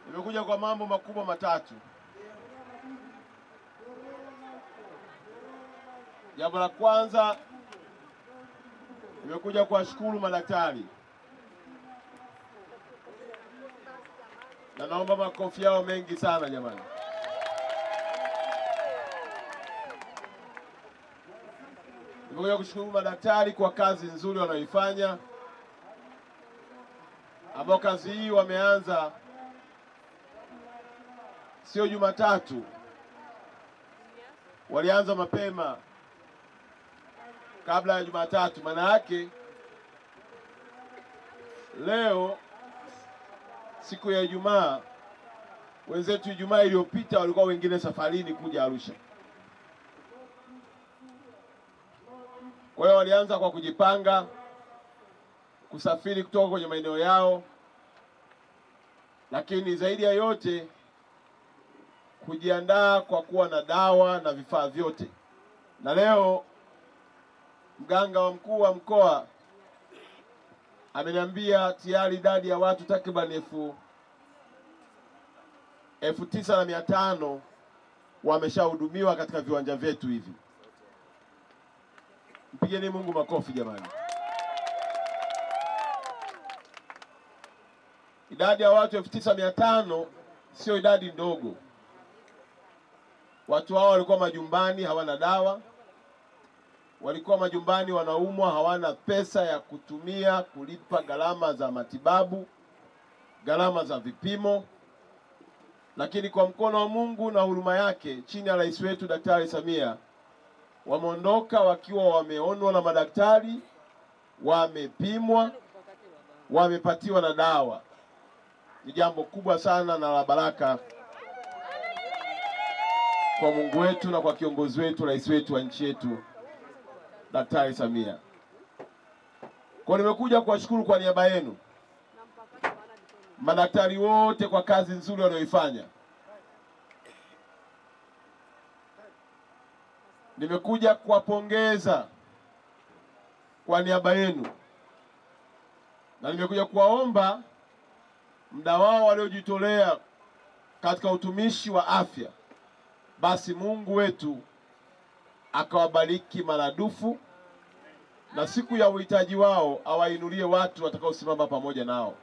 Nimekuja kwa mambo makubwa matatu. Jambo la kwanza, nimekuja kuwashukuru madaktari. Na naomba makofi yao mengi sana jamani. Nimekuja kushukuru madaktari kwa kazi nzuri wanayoifanya, ambao kazi hii wameanza sio Jumatatu, walianza mapema kabla ya Jumatatu. Maana yake leo siku ya Ijumaa, wenzetu Ijumaa iliyopita walikuwa wengine safarini kuja Arusha. Kwa hiyo walianza kwa kujipanga kusafiri kutoka kwenye maeneo yao, lakini zaidi ya yote kujiandaa kwa kuwa na dawa na vifaa vyote. Na leo mganga wa mkuu wa mkoa ameniambia tayari idadi ya watu takriban 9,500 wameshahudumiwa katika viwanja vyetu hivi. Mpigeni Mungu makofi jamani. Idadi ya watu 9,500 sio idadi ndogo. Watu hao walikuwa majumbani hawana dawa, walikuwa majumbani wanaumwa, hawana pesa ya kutumia kulipa gharama za matibabu, gharama za vipimo. Lakini kwa mkono wa Mungu na huruma yake, chini ya rais wetu Daktari Samia, wameondoka wakiwa wameonwa na madaktari, wamepimwa, wamepatiwa na dawa. Ni jambo kubwa sana na la baraka kwa Mungu wetu na kwa kiongozi wetu, rais wetu wa nchi yetu Daktari Samia. Kwa nimekuja kuwashukuru kwa niaba yenu madaktari wote kwa kazi nzuri wanayoifanya. Nimekuja kuwapongeza kwa niaba yenu, na nimekuja kuwaomba muda wao waliojitolea katika utumishi wa afya, basi Mungu wetu akawabariki maradufu, na siku ya uhitaji wao awainulie watu watakaosimama pamoja nao.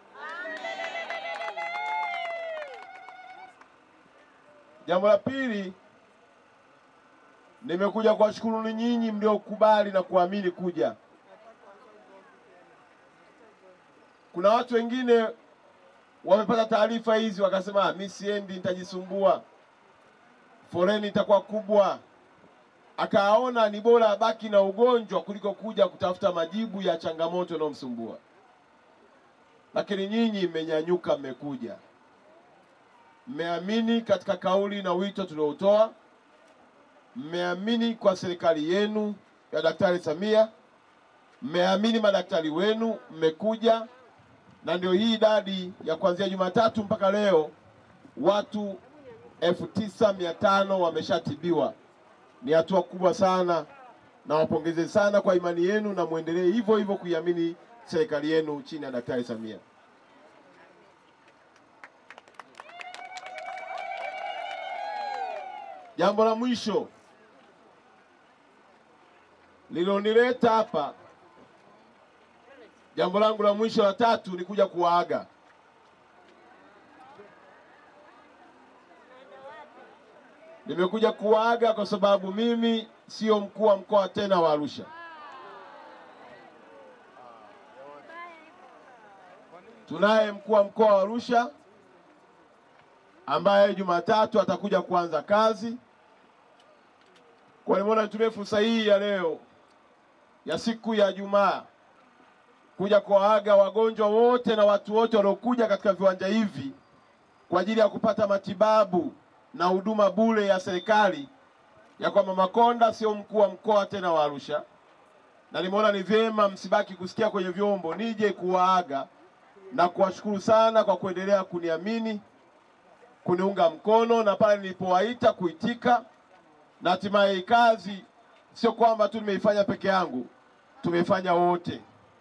Jambo la pili, nimekuja kuwashukuru ni nyinyi mliokubali na kuamini kuja. Kuna watu wengine wamepata taarifa hizi wakasema, mimi siendi, nitajisumbua, foleni itakuwa kubwa. Akaona ni bora abaki na ugonjwa kuliko kuja kutafuta majibu ya changamoto inayomsumbua. Lakini nyinyi mmenyanyuka, mmekuja, mmeamini katika kauli na wito tuliotoa, mmeamini kwa serikali yenu ya Daktari Samia, mmeamini madaktari wenu, mmekuja. Na ndio hii idadi ya kuanzia Jumatatu mpaka leo watu 9,500 wameshatibiwa. Ni hatua kubwa sana, na wapongeze sana kwa imani yenu, na muendelee hivyo hivyo kuiamini serikali yenu chini ya Daktari Samia. Jambo la mwisho lililonileta hapa, jambo langu la mwisho la tatu ni kuja kuwaaga. Nimekuja kuwaaga kwa sababu mimi sio mkuu wa mkoa tena wa Arusha. Tunaye mkuu wa mkoa wa Arusha ambaye Jumatatu atakuja kuanza kazi. Kwa nimeona nitumie fursa hii ya leo ya siku ya Ijumaa kuja kuwaaga wagonjwa wote na watu wote waliokuja katika viwanja hivi kwa ajili ya kupata matibabu na huduma bure ya serikali, ya kwamba Makonda sio mkuu wa mkoa tena wa Arusha. Na nimeona ni vyema msibaki kusikia kwenye vyombo, nije kuwaaga na kuwashukuru sana kwa kuendelea kuniamini, kuniunga mkono, na pale nilipowaita kuitika. Na hatimaye kazi sio kwamba tu nimeifanya peke yangu, tumeifanya wote.